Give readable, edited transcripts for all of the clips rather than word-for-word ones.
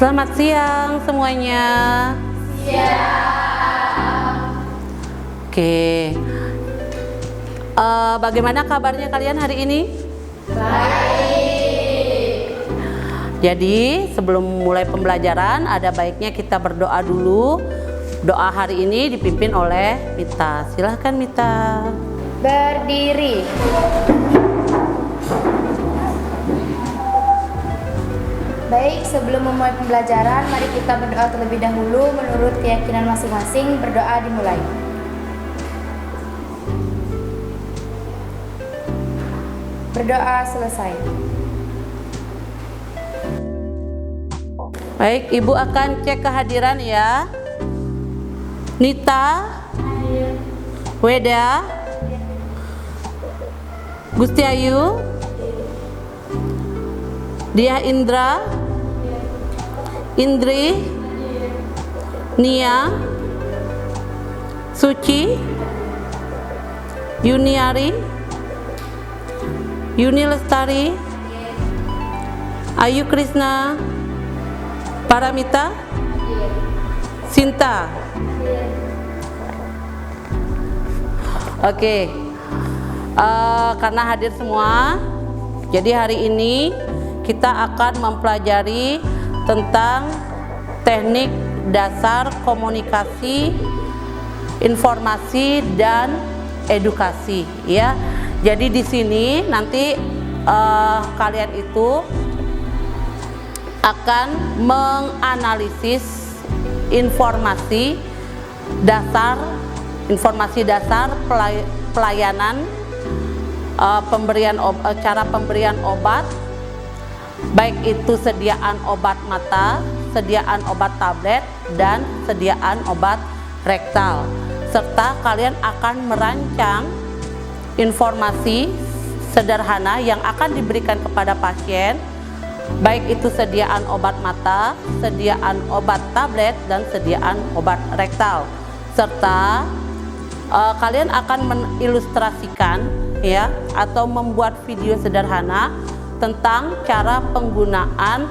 Selamat siang semuanya. Siang. Oke. Bagaimana kabarnya kalian hari ini? Baik. Jadi sebelum mulai pembelajaran ada baiknya kita berdoa dulu. Doa hari ini dipimpin oleh Mita. Silahkan Mita. Berdiri. Baik, sebelum memulai pembelajaran, mari kita berdoa terlebih dahulu menurut keyakinan masing-masing. Berdoa dimulai. Berdoa selesai. Baik, Ibu akan cek kehadiran ya. Nita, Weda, Gusti Ayu, Dia Indra, Indri, Nia, Suci, Yuniari, Yuni Lestari, Ayu Krisna, Paramita, Sinta. Oke, karena hadir semua, jadi hari ini kita akan mempelajari tentang teknik dasar komunikasi, informasi dan edukasi, ya. Jadi di sini nanti kalian itu akan menganalisis informasi dasar pelayanan, cara pemberian obat, baik itu sediaan obat mata, sediaan obat tablet, dan sediaan obat rektal. Serta kalian akan merancang informasi sederhana yang akan diberikan kepada pasien, baik itu sediaan obat mata, sediaan obat tablet, dan sediaan obat rektal. Serta kalian akan mengilustrasikan ya atau membuat video sederhana tentang cara penggunaan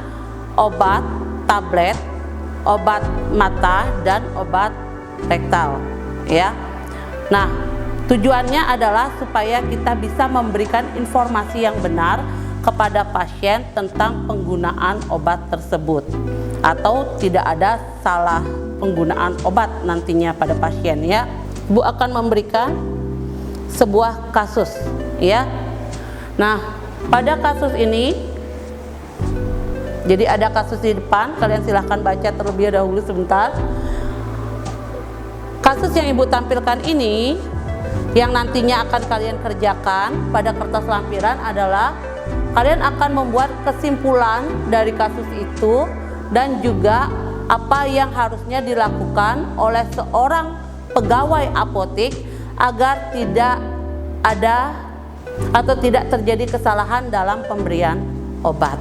obat tablet, obat mata, dan obat rektal ya. Nah, tujuannya adalah supaya kita bisa memberikan informasi yang benar kepada pasien tentang penggunaan obat tersebut, atau tidak ada salah penggunaan obat nantinya pada pasien ya. Ibu akan memberikan sebuah kasus ya. Nah, pada kasus ini, jadi ada kasus di depan, kalian silahkan baca terlebih dahulu sebentar. Kasus yang Ibu tampilkan ini, yang nantinya akan kalian kerjakan pada kertas lampiran adalah kalian akan membuat kesimpulan dari kasus itu dan juga apa yang harusnya dilakukan oleh seorang pegawai apotek agar tidak ada atau tidak terjadi kesalahan dalam pemberian obat.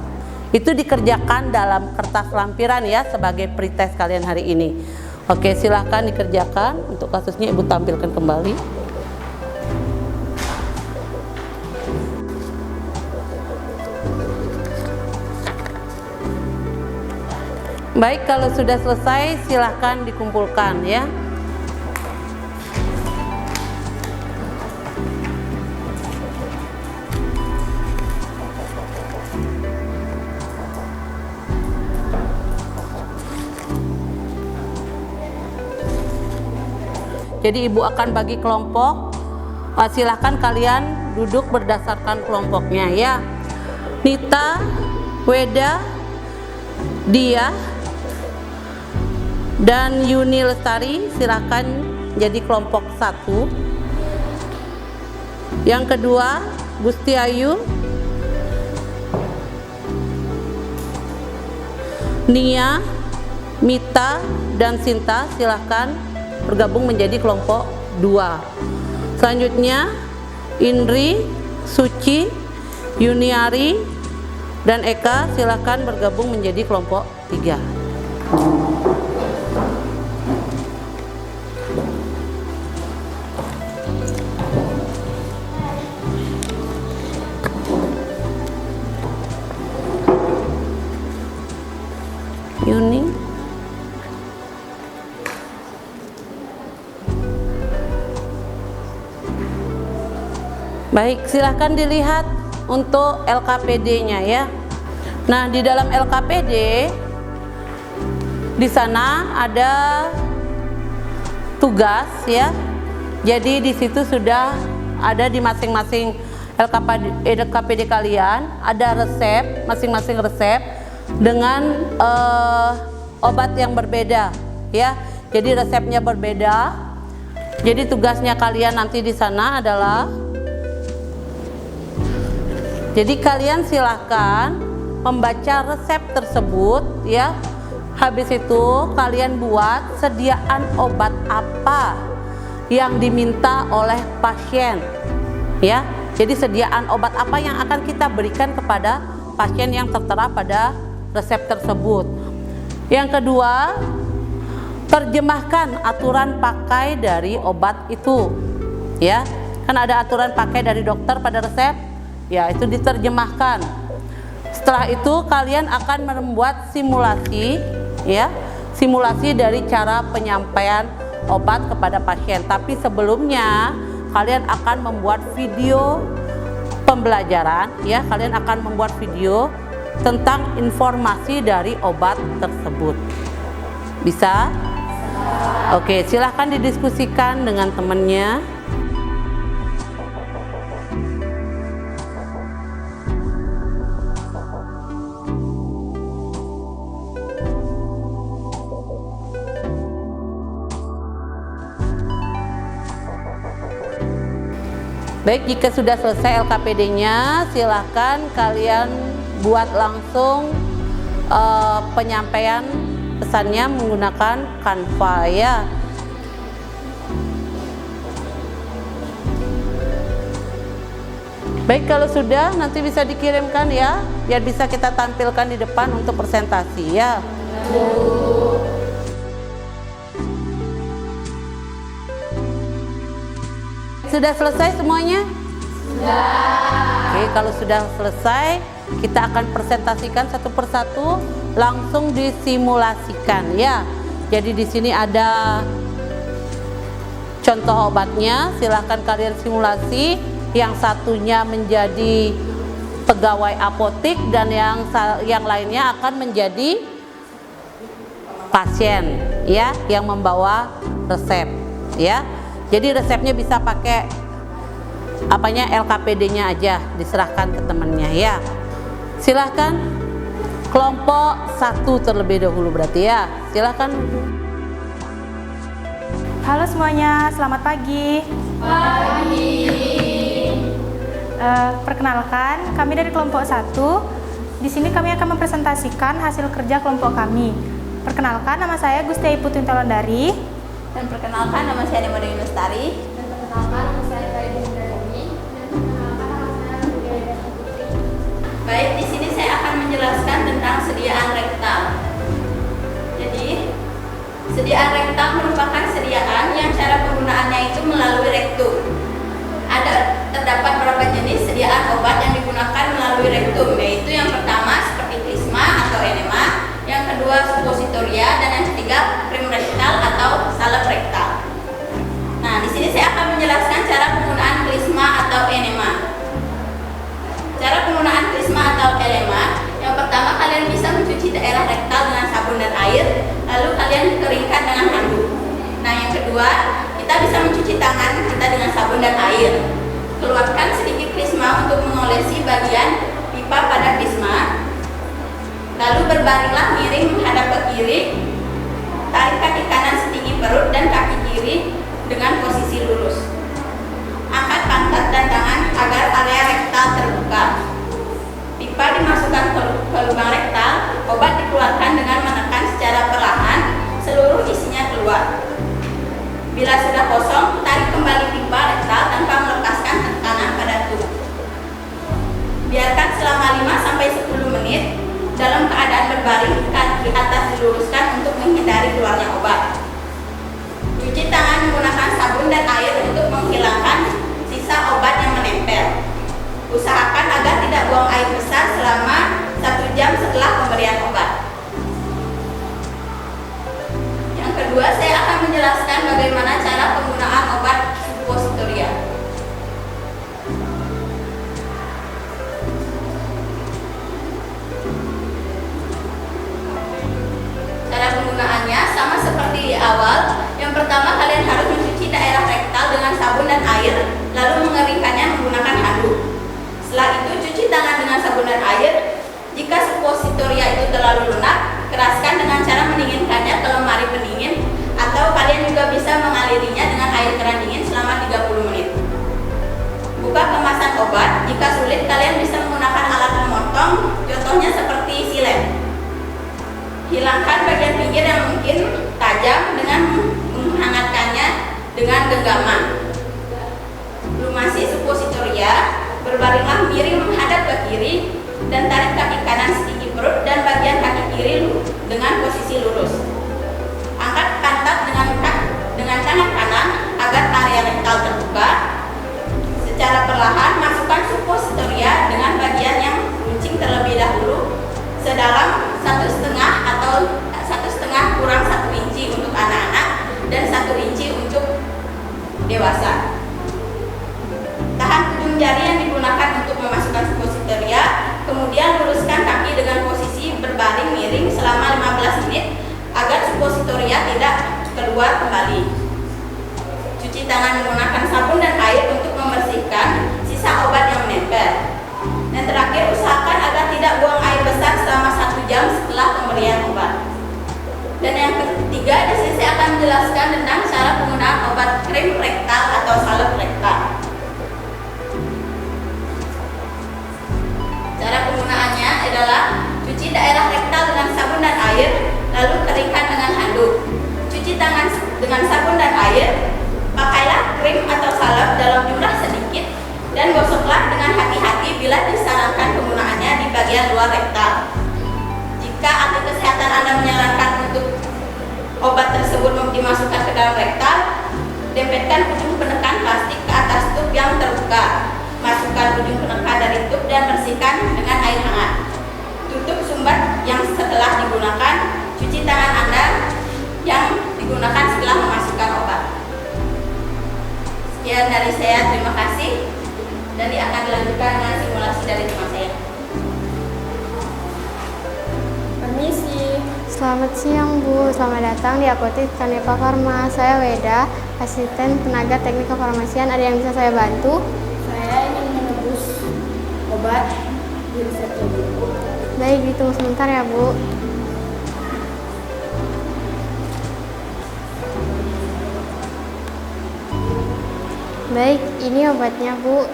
Itu dikerjakan dalam kertas lampiran ya, sebagai pretest kalian hari ini. Oke, silahkan dikerjakan. Untuk kasusnya Ibu tampilkan kembali. Baik, kalau sudah selesai silahkan dikumpulkan ya. Jadi Ibu akan bagi kelompok, silahkan kalian duduk berdasarkan kelompoknya ya. Nita, Weda, Dia, dan Yuni Lestari silahkan jadi kelompok 1. Yang kedua, Gusti Ayu, Nia, Mita, dan Sinta silahkan bergabung menjadi kelompok 2. Selanjutnya Indri, Suci, Yuniari, dan Eka silahkan bergabung menjadi kelompok 3. Yuning. Baik, silahkan dilihat untuk LKPD-nya ya. Nah, di dalam LKPD di sana ada tugas ya. Jadi di situ sudah ada di masing-masing LKPD kalian ada resep, masing-masing resep dengan obat yang berbeda ya. Jadi resepnya berbeda. Jadi tugasnya kalian nanti di sana adalah, jadi kalian silahkan membaca resep tersebut ya. Habis itu kalian buat sediaan obat apa yang diminta oleh pasien ya. Jadi sediaan obat apa yang akan kita berikan kepada pasien yang tertera pada resep tersebut. Yang kedua, terjemahkan aturan pakai dari obat itu ya. Kan ada aturan pakai dari dokter pada resep ya, itu diterjemahkan. Setelah itu kalian akan membuat simulasi ya, simulasi dari cara penyampaian obat kepada pasien. Tapi sebelumnya kalian akan membuat video pembelajaran ya, kalian akan membuat video tentang informasi dari obat tersebut. Bisa? Oke, silahkan didiskusikan dengan temannya. Baik, jika sudah selesai LKPD-nya, silahkan kalian buat langsung penyampaian pesannya menggunakan Canva ya. Baik, kalau sudah nanti bisa dikirimkan ya, biar bisa kita tampilkan di depan untuk presentasi ya. Sudah selesai semuanya? Sudah. Oke, kalau sudah selesai, kita akan presentasikan satu persatu, langsung disimulasikan ya. Jadi di sini ada contoh obatnya, silahkan kalian simulasi. Yang satunya menjadi pegawai apotik dan yang lainnya akan menjadi pasien ya, yang membawa resep ya. Jadi resepnya bisa pakai apanya, LKPD-nya aja, diserahkan ke temannya ya. Silahkan kelompok 1 terlebih dahulu berarti ya. Silahkan. Halo semuanya, selamat pagi. Pagi. Perkenalkan, kami dari kelompok 1. Di sini kami akan mempresentasikan hasil kerja kelompok kami. Perkenalkan, nama saya Gustia Putri Tolondari. Dan perkenalkan, nama saya Dewa Dewi Lestari. Dan perkenalkan, nama saya Raiden Darani. Dan perkenalkan, nama saya Rudia Putri. Baik, di sini saya akan menjelaskan tentang sediaan rektal. Jadi, sediaan rektal merupakan sediaan yang cara penggunaannya itu melalui rektum. Terdapat beberapa jenis sediaan obat yang digunakan melalui rektum, yaitu yang pertama seperti plasma atau enema, yang kedua suppositoria, dan yang ketiga krim rektal atau salep rektal. Nah, di sini saya akan menjelaskan cara penggunaan plasma atau enema. Cara penggunaan plasma atau enema, yang pertama kalian bisa mencuci daerah rektal dengan sabun dan air, lalu kalian keringkan dengan handuk. Nah, yang kedua, kita bisa mencuci tangan kita dengan sabun dan air. Keluarkan sedikit plasma untuk mengolesi bagian pipa pada plasma. Lalu berbaringlah miring menghadap ke kiri. Tarik kaki kanan setinggi perut dan kaki kiri dengan posisi lurus. Angkat pantat dan tangan agar area rektal terbuka. Pipa dimasukkan ke lubang rektal. Obat dikeluarkan dengan menekan secara perlahan, seluruh isinya keluar. Bila sudah kosong, tarik kembali pipa rektal tanpa melepaskan tekanan pada tubuh. Biarkan selama 5-10 menit dalam keadaan berbaring, kaki atas diluruskan untuk menghindari keluarnya obat. Cuci tangan menggunakan sabun dan air untuk menghilangkan sisa obat yang menempel. Usahakan agar tidak buang air besar selama 1 jam setelah pemberian obat. dengan sabun dan air. Jika suppositoria itu terlalu lunak, keraskan dengan cara mendinginkannya ke lemari pendingin, atau kalian juga bisa mengalirinya dengan air keran dingin selama 30 menit. Buka kemasan obat. Jika sulit, kalian bisa menggunakan alat memotong, contohnya seperti silet. Hilangkan bagian pinggir yang mungkin tajam dengan menghangatkannya dengan genggaman. Lumasi suppositoria. Berbaringlah miring menghadap ke kiri dan tarik kaki kanan setinggi perut dan bagian kaki kiri dengan posisi lurus. Angkat pantat dengan tangan kanan agar area rektal terbuka. Secara perlahan masukkan suppositoria dengan bagian yang runcing terlebih dahulu sedalam 1,5 atau 1,5 kurang 1 inci untuk anak-anak dan 1 inci untuk dewasa. Tahan ujung jari yang digunakan untuk memasukkan suppositoria, kemudian luruskan kaki dengan posisi berbaring miring selama 15 menit agar suppositoria tidak keluar kembali. Cuci tangan menggunakan sabun dan air untuk membersihkan sisa obat yang menempel. Dan terakhir, usahakan agar tidak buang air besar selama 1 jam setelah pemberian obat. Dan yang ketiga, di sini saya akan menjelaskan tentang cara penggunaan obat krim rektal atau salep rektal. Cara penggunaannya adalah cuci daerah rektal dengan sabun dan air, lalu keringkan dengan handuk. Cuci tangan dengan sabun dan air, pakailah krim atau salep dalam jumlah sedikit, dan gosoklah dengan hati-hati bila disarankan penggunaannya di bagian luar rektal. Jika ahli kesehatan Anda menyarankan untuk obat tersebut dimasukkan ke dalam rektal, dempetkan ujung penekan plastik ke atas tub yang terbuka. Masukkan ujung penekan dari tub dan bersihkan dengan air hangat. Tutup sumbat yang setelah digunakan. Cuci tangan Anda yang digunakan setelah memasukkan obat. Sekian dari saya, terima kasih. Dan akan dilanjutkan dengan simulasi dari teman saya. Permisi. Selamat siang Bu, selamat datang di Apotek Kanepa Farma. Saya Weda, asisten tenaga teknik kefarmasian. Ada yang bisa saya bantu? Saya ingin menebus obat di resepnya Bu. Baik, ditunggu sebentar ya Bu. Baik, ini obatnya Bu.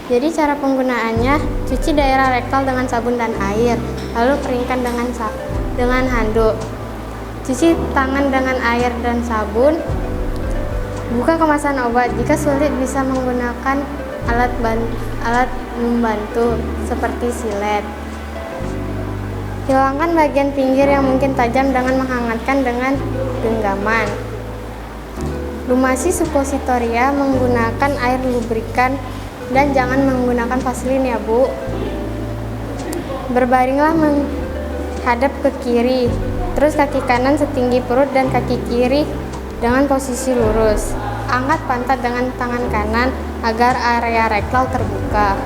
Jadi cara penggunaannya, cuci daerah rektal dengan sabun dan air, lalu keringkan dengan handuk. Cuci tangan dengan air dan sabun. Buka kemasan obat. Jika sulit bisa menggunakan alat membantu seperti silet. Hilangkan bagian pinggir yang mungkin tajam dengan menghangatkan dengan genggaman. Lumasi suppositoria menggunakan air lubrikan dan jangan menggunakan vaselin ya Bu. Berbaringlah menghadap ke kiri, terus kaki kanan setinggi perut dan kaki kiri dengan posisi lurus. Angkat pantat dengan tangan kanan agar area rektal terbuka.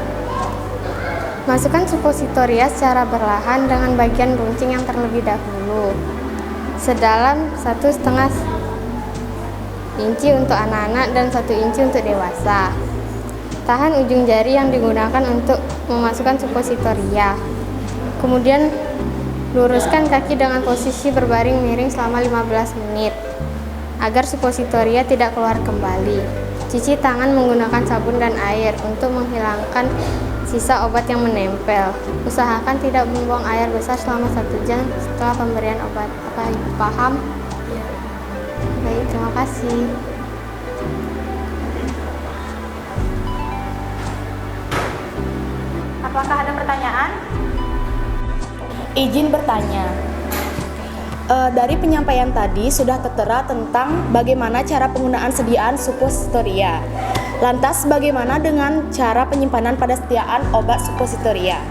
Masukkan suppositoria secara perlahan dengan bagian runcing yang terlebih dahulu, sedalam 1,5 inci untuk anak-anak dan 1 inci untuk dewasa. Tahan ujung jari yang digunakan untuk memasukkan suppositoria. Kemudian luruskan kaki dengan posisi berbaring miring selama 15 menit agar suppositoria tidak keluar kembali. Cuci tangan menggunakan sabun dan air untuk menghilangkan sisa obat yang menempel. Usahakan tidak membuang air besar selama 1 jam setelah pemberian obat. Apa Ibu paham? Ya. Baik, terima kasih. Apakah ada pertanyaan? Izin bertanya. Dari penyampaian tadi sudah tertera tentang bagaimana cara penggunaan sediaan suppositoria. Lantas bagaimana dengan cara penyimpanan pada sediaan obat suppositoria?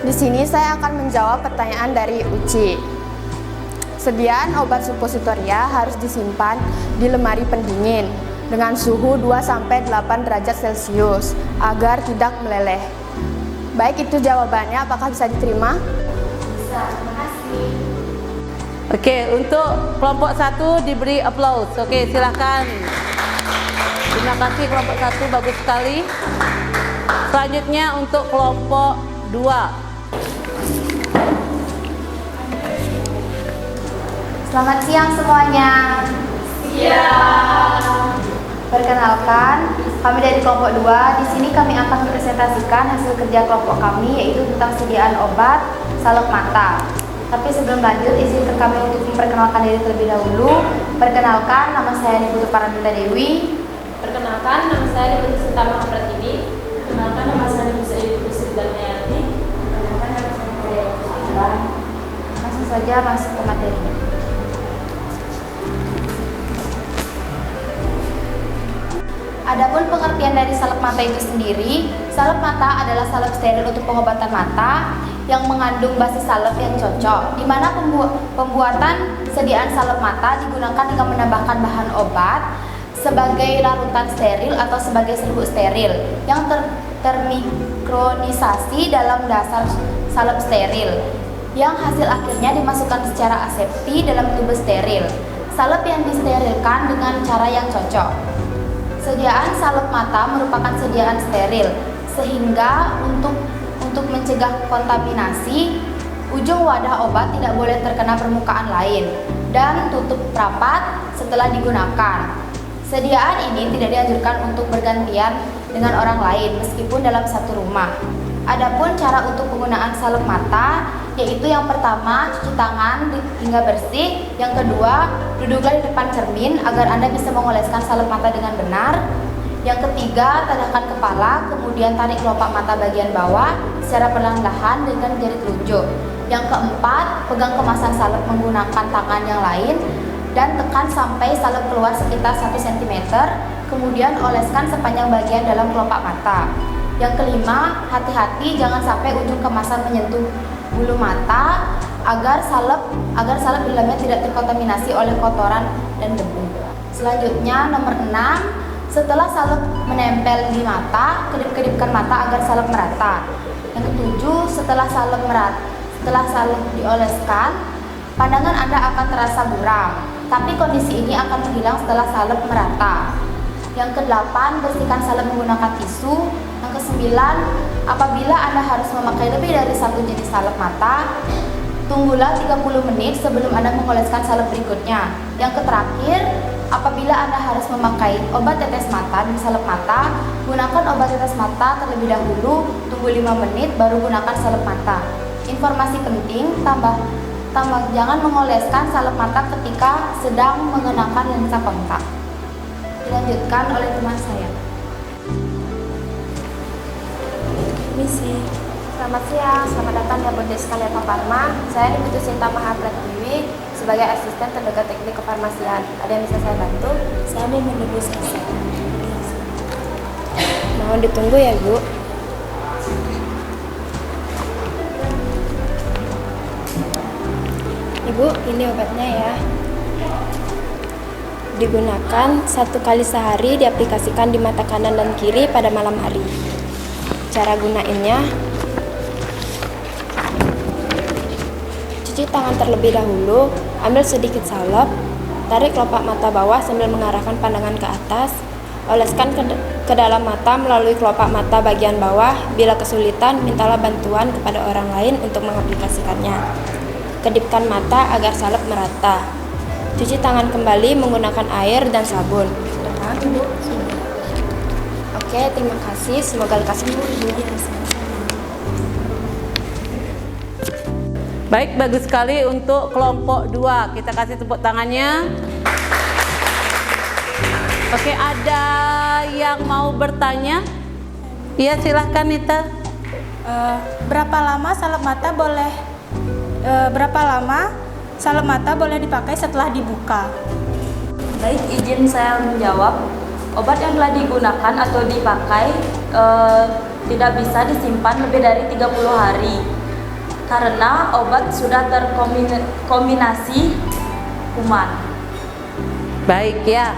Di sini saya akan menjawab pertanyaan dari Uci. Sediaan obat suppositoria harus disimpan di lemari pendingin dengan suhu 2-8 derajat Celcius agar tidak meleleh. Baik, itu jawabannya. Apakah bisa diterima? Bisa, terima kasih. Oke, untuk kelompok 1 diberi applause. Oke, silakan. Terima kasih kelompok 1, bagus sekali. Selanjutnya untuk kelompok 2. Selamat siang semuanya. Perkenalkan, kami dari kelompok 2. Di sini kami akan mempresentasikan hasil kerja kelompok kami, yaitu tentang sediaan obat salep mata. Tapi sebelum lanjut, izinkan kami untuk memperkenalkan diri terlebih dahulu. Perkenalkan, nama saya Niputu Paramita Dewi. Perkenalkan, nama saya Niputu Sinta Mahapratiwi. Perkenalkan, nama saya Niputu Sridharmayati. Perkenalkan, nama saya Niputu. Langsung saja masuk ke materi. Adapun pengertian dari salep mata itu sendiri, salep mata adalah salep steril untuk pengobatan mata yang mengandung basis salep yang cocok, di mana pembuatan sediaan salep mata digunakan dengan menambahkan bahan obat sebagai larutan steril atau sebagai serbuk steril yang termikronisasi dalam dasar salep steril, yang hasil akhirnya dimasukkan secara asepti dalam tubuh steril. Salep yang disterilkan dengan cara yang cocok. Sediaan salep mata merupakan sediaan steril, sehingga untuk mencegah kontaminasi, ujung wadah obat tidak boleh terkena permukaan lain dan tutup rapat setelah digunakan. Sediaan ini tidak dianjurkan untuk bergantian dengan orang lain meskipun dalam satu rumah. Adapun cara untuk penggunaan salep mata, yaitu yang pertama, cuci tangan hingga bersih. Yang kedua, duduklah di depan cermin agar Anda bisa mengoleskan salep mata dengan benar. Yang ketiga, tadahkan kepala, kemudian tarik kelopak mata bagian bawah secara perlahan-lahan dengan jari telunjuk. Yang keempat, pegang kemasan salep menggunakan tangan yang lain dan tekan sampai salep keluar sekitar 1 cm, kemudian oleskan sepanjang bagian dalam kelopak mata. Yang kelima, hati-hati jangan sampai ujung kemasan menyentuh bulu mata agar salep di dalamnya tidak terkontaminasi oleh kotoran dan debu. Selanjutnya, nomor 6, setelah salep menempel di mata, kedip-kedipkan mata agar salep merata. Yang ketujuh, setelah salep dioleskan, pandangan Anda akan terasa buram, tapi kondisi ini akan menghilang setelah salep merata. Yang kedelapan, bersihkan salep menggunakan tisu. Yang kesembilan, apabila Anda harus memakai lebih dari satu jenis salep mata, tunggulah 30 menit sebelum Anda mengoleskan salep berikutnya. Yang terakhir, apabila Anda harus memakai obat tetes mata di salep mata, gunakan obat tetes mata terlebih dahulu, tunggu 5 menit baru gunakan salep mata. Informasi penting, jangan mengoleskan salep mata ketika sedang mengenakan lensa kontak. Dilanjutkan oleh teman saya. Misi. Selamat siang, selamat datang di Apotek Sekalian Farma. Saya Niputu Sinta Mahapratiwi sebagai asisten terdekat teknik kefarmasian. Ada yang bisa saya bantu? Saya mau menebus asa. Mohon ditunggu ya, Bu. Ibu, ini obatnya ya. Digunakan 1 kali sehari, diaplikasikan di mata kanan dan kiri pada malam hari. Cara gunainnya, cuci tangan terlebih dahulu, ambil sedikit salep, tarik kelopak mata bawah sambil mengarahkan pandangan ke atas, oleskan ke dalam mata melalui kelopak mata bagian bawah. Bila kesulitan, mintalah bantuan kepada orang lain untuk mengaplikasikannya. Kedipkan mata agar salep merata. Cuci tangan kembali menggunakan air dan sabun. Oke, terima kasih. Semoga lekas sembuh, Bu. Baik, bagus sekali untuk kelompok 2. Kita kasih tepuk tangannya. Oke, ada yang mau bertanya? Iya, silahkan Nita. Berapa lama salep mata boleh dipakai setelah dibuka? Baik, izin saya menjawab. Obat yang telah digunakan atau dipakai tidak bisa disimpan lebih dari 30 hari karena obat sudah terkombinasi kuman. Baik ya,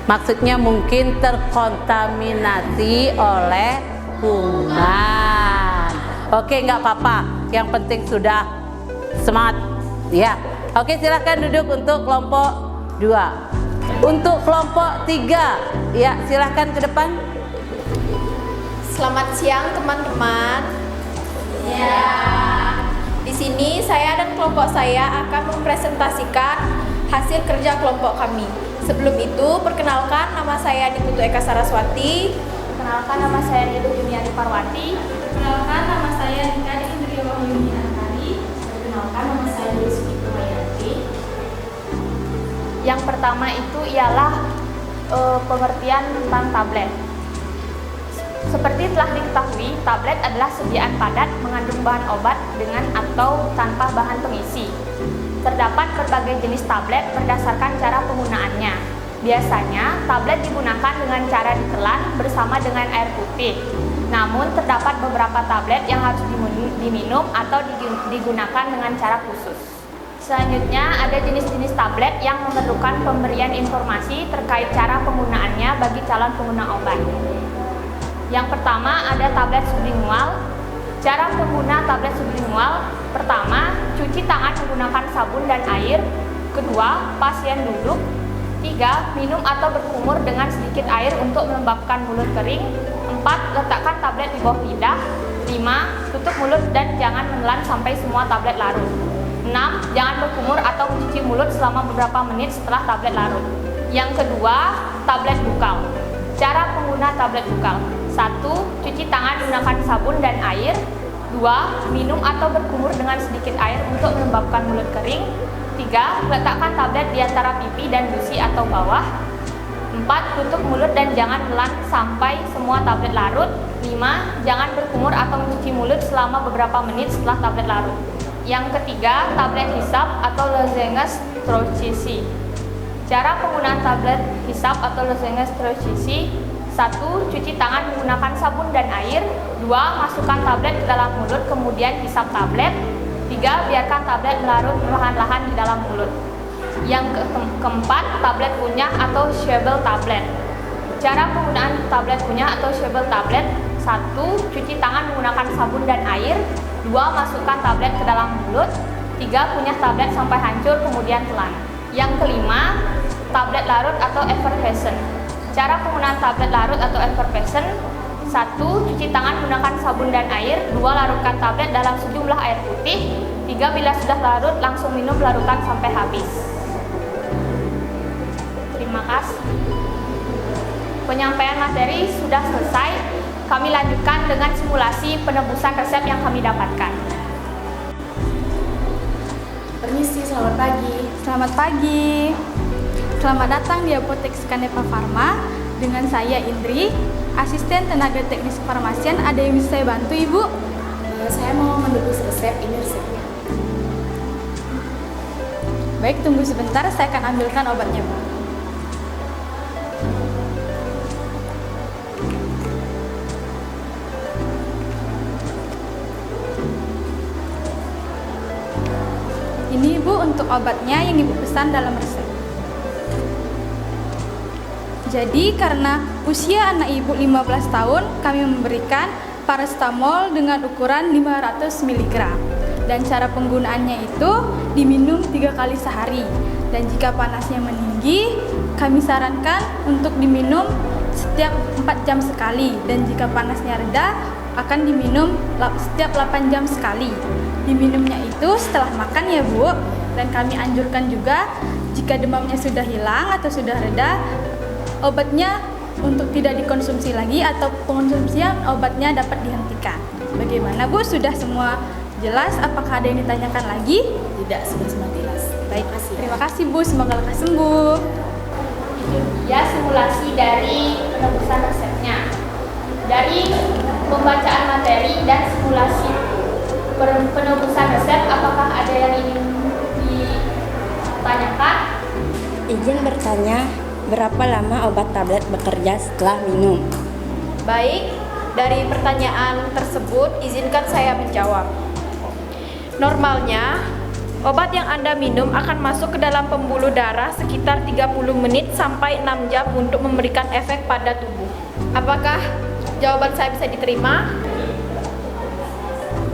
maksudnya mungkin terkontaminasi oleh kuman. Oke, nggak apa-apa, yang penting sudah semangat ya. Oke, silahkan duduk untuk kelompok 2. Untuk kelompok 3, ya silahkan ke depan. Selamat siang teman-teman. kelompok saya akan mempresentasikan hasil kerja kelompok kami. Sebelum itu, perkenalkan, nama saya Niputu Eka Saraswati. Perkenalkan, nama saya Nidu Juniari Parwati. Perkenalkan, nama saya Nika Indri Wahyuni Antari. Perkenalkan, nama saya Rizky Kumayanti. Yang pertama itu ialah pengertian tentang tablet. Seperti telah diketahui, tablet adalah sediaan padat mengandung bahan obat dengan atau tanpa bahan pengisi. Terdapat berbagai jenis tablet berdasarkan cara penggunaannya. Biasanya, tablet digunakan dengan cara ditelan bersama dengan air putih. Namun, terdapat beberapa tablet yang harus diminum atau digunakan dengan cara khusus. Selanjutnya, ada jenis-jenis tablet yang memerlukan pemberian informasi terkait cara penggunaannya bagi calon pengguna obat. Yang pertama, ada tablet sublingual. Cara pengguna tablet sublingual: pertama, cuci tangan menggunakan sabun dan air. Kedua, pasien duduk. 3. Minum atau berkumur dengan sedikit air untuk melembabkan mulut kering. 4. Letakkan tablet di bawah lidah. 5. Tutup mulut dan jangan menelan sampai semua tablet larut. 6. Jangan berkumur atau mencuci mulut selama beberapa menit setelah tablet larut. Yang kedua, tablet bukal. Cara pengguna tablet bukal: 1. Cuci tangan menggunakan sabun dan air. 2. Minum atau berkumur dengan sedikit air untuk melembabkan mulut kering. 3. Letakkan tablet di antara pipi dan gusi atau bawah. 4. Tutup mulut dan jangan menelan sampai semua tablet larut. 5. Jangan berkumur atau mencuci mulut selama beberapa menit setelah tablet larut. Yang ketiga, tablet hisap atau lozenges Trochisi. Cara penggunaan tablet hisap atau lozenges Trochisi: 1. Cuci tangan menggunakan sabun dan air. 2. Masukkan tablet ke dalam mulut kemudian hisap tablet. 3. Biarkan tablet melarut perlahan-lahan di dalam mulut. Yang keempat, tablet kunyah atau chewable tablet. Cara penggunaan tablet kunyah atau chewable tablet: 1. Cuci tangan menggunakan sabun dan air. 2. Masukkan tablet ke dalam mulut. 3. Kunyah tablet sampai hancur kemudian telan. Yang kelima, tablet larut atau effervescent. Cara penggunaan tablet larut atau effervescent: 1. Cuci tangan menggunakan sabun dan air. 2. Larutkan tablet dalam sejumlah air putih. 3. Bila sudah larut, langsung minum larutan sampai habis. Terima kasih. Penyampaian materi sudah selesai. Kami lanjutkan dengan simulasi penebusan resep yang kami dapatkan. Permisi, selamat pagi. Selamat pagi. Selamat datang di Apotek Skandepa Farma. Dengan saya Indri, asisten tenaga teknis kefarmasian. Ada yang bisa saya bantu, Ibu? Saya mau menebus resep, ini resepnya. Baik, tunggu sebentar, saya akan ambilkan obatnya, Bu. Ini Ibu untuk obatnya yang Ibu pesan dalam resep. Jadi karena usia anak Ibu 15 tahun, kami memberikan paracetamol dengan ukuran 500 mg. Dan cara penggunaannya itu diminum 3 kali sehari. Dan jika panasnya meninggi, kami sarankan untuk diminum setiap 4 jam sekali. Dan jika panasnya reda, akan diminum setiap 8 jam sekali. Diminumnya itu setelah makan ya Bu. Dan kami anjurkan juga jika demamnya sudah hilang atau sudah reda, obatnya untuk tidak dikonsumsi lagi atau pengonsumsian obatnya dapat dihentikan. Bagaimana Bu? Sudah semua jelas? Apakah ada yang ditanyakan lagi? Tidak, sudah semua jelas. Baik, terima kasih Bu. Semoga lekas sembuh. Itu dia simulasi dari penebusan resepnya. Dari pembacaan materi dan simulasi penebusan resep, apakah ada yang ingin ditanyakan? Izin bertanya, berapa lama obat tablet bekerja setelah minum? Baik, dari pertanyaan tersebut izinkan saya menjawab. Normalnya, obat yang Anda minum akan masuk ke dalam pembuluh darah sekitar 30 menit sampai 6 jam untuk memberikan efek pada tubuh. Apakah jawaban saya bisa diterima?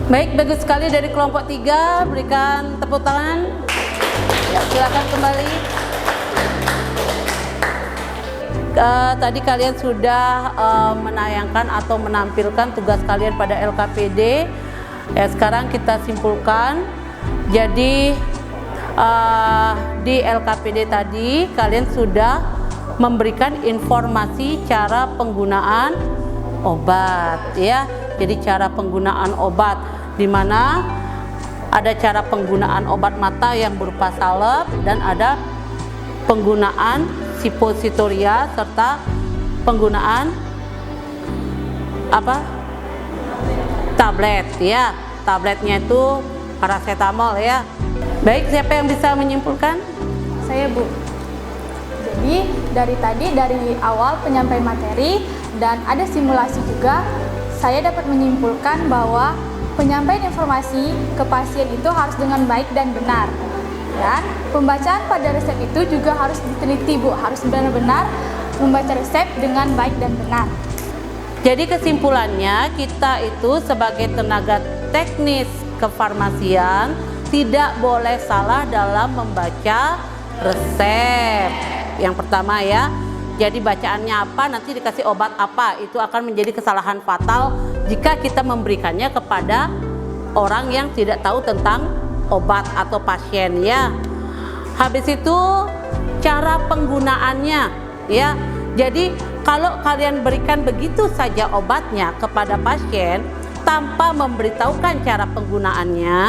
Baik, bagus sekali dari kelompok 3. Berikan tepuk tangan. Ya, silakan kembali. Tadi kalian sudah menayangkan atau menampilkan tugas kalian pada LKPD. Ya, sekarang kita simpulkan Jadi di LKPD tadi kalian sudah memberikan informasi cara penggunaan obat ya. Jadi cara penggunaan obat di mana ada cara penggunaan obat mata yang berupa salep dan ada penggunaan suppositoria serta penggunaan tablet ya. Tabletnya itu paracetamol ya. Baik, siapa yang bisa menyimpulkan? Saya, Bu. Jadi dari awal penyampaian materi dan ada simulasi juga, saya dapat menyimpulkan bahwa penyampaian informasi ke pasien itu harus dengan baik dan benar. Dan pembacaan pada resep itu juga harus diteliti, Bu, harus benar-benar membaca resep dengan baik dan benar. Jadi kesimpulannya, kita itu sebagai tenaga teknis kefarmasian tidak boleh salah dalam membaca resep. Yang pertama ya, jadi bacaannya apa, nanti dikasih obat apa, itu akan menjadi kesalahan fatal jika kita memberikannya kepada orang yang tidak tahu tentang obat atau pasien ya. Habis itu cara penggunaannya ya. Jadi kalau kalian berikan begitu saja obatnya kepada pasien tanpa memberitahukan cara penggunaannya,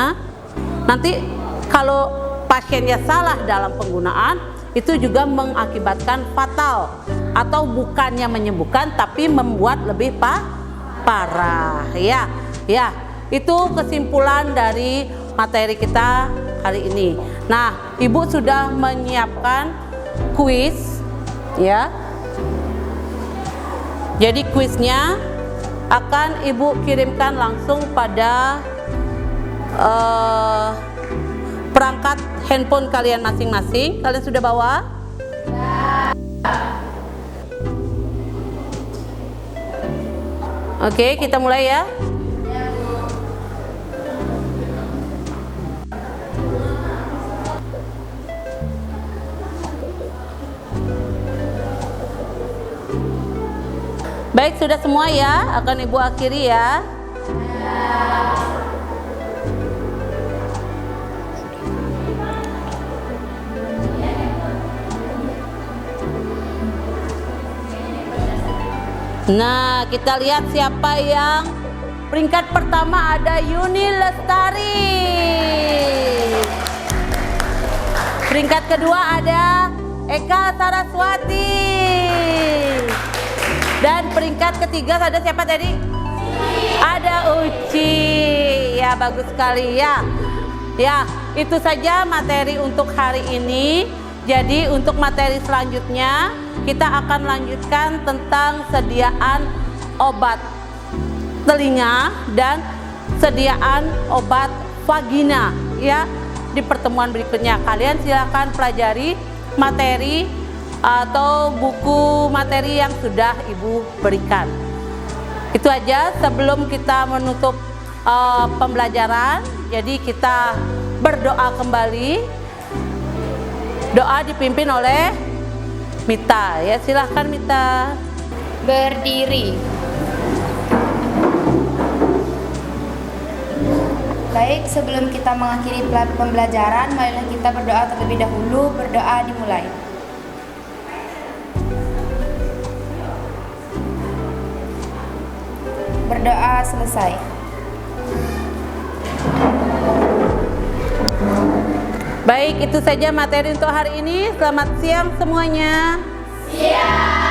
nanti kalau pasiennya salah dalam penggunaan, itu juga mengakibatkan fatal atau bukannya menyembuhkan tapi membuat lebih parah ya. Ya, itu kesimpulan dari materi kita hari ini. Nah, Ibu sudah menyiapkan kuis ya. Jadi kuisnya akan Ibu kirimkan langsung pada perangkat handphone kalian masing-masing. Kalian sudah bawa? Oke, kita mulai ya. Baik, sudah semua ya, akan Ibu akhiri ya. Nah, kita lihat siapa yang peringkat pertama. Ada Yuni Lestari. Peringkat kedua ada Eka Saraswati. Dan peringkat ketiga ada siapa tadi? Ada Uci. Ya, bagus sekali ya. Ya, itu saja materi untuk hari ini. Jadi untuk materi selanjutnya kita akan lanjutkan tentang sediaan obat telinga dan sediaan obat vagina ya. Di pertemuan berikutnya kalian silahkan pelajari materi atau buku materi yang sudah Ibu berikan. Itu aja sebelum kita menutup pembelajaran. Jadi kita berdoa kembali. Doa dipimpin oleh Mita ya, silahkan Mita. Berdiri. Baik, sebelum kita mengakhiri pembelajaran, marilah kita berdoa terlebih dahulu. Berdoa dimulai. Berdoa selesai. Baik, itu saja materi untuk hari ini. Selamat siang semuanya. Siang.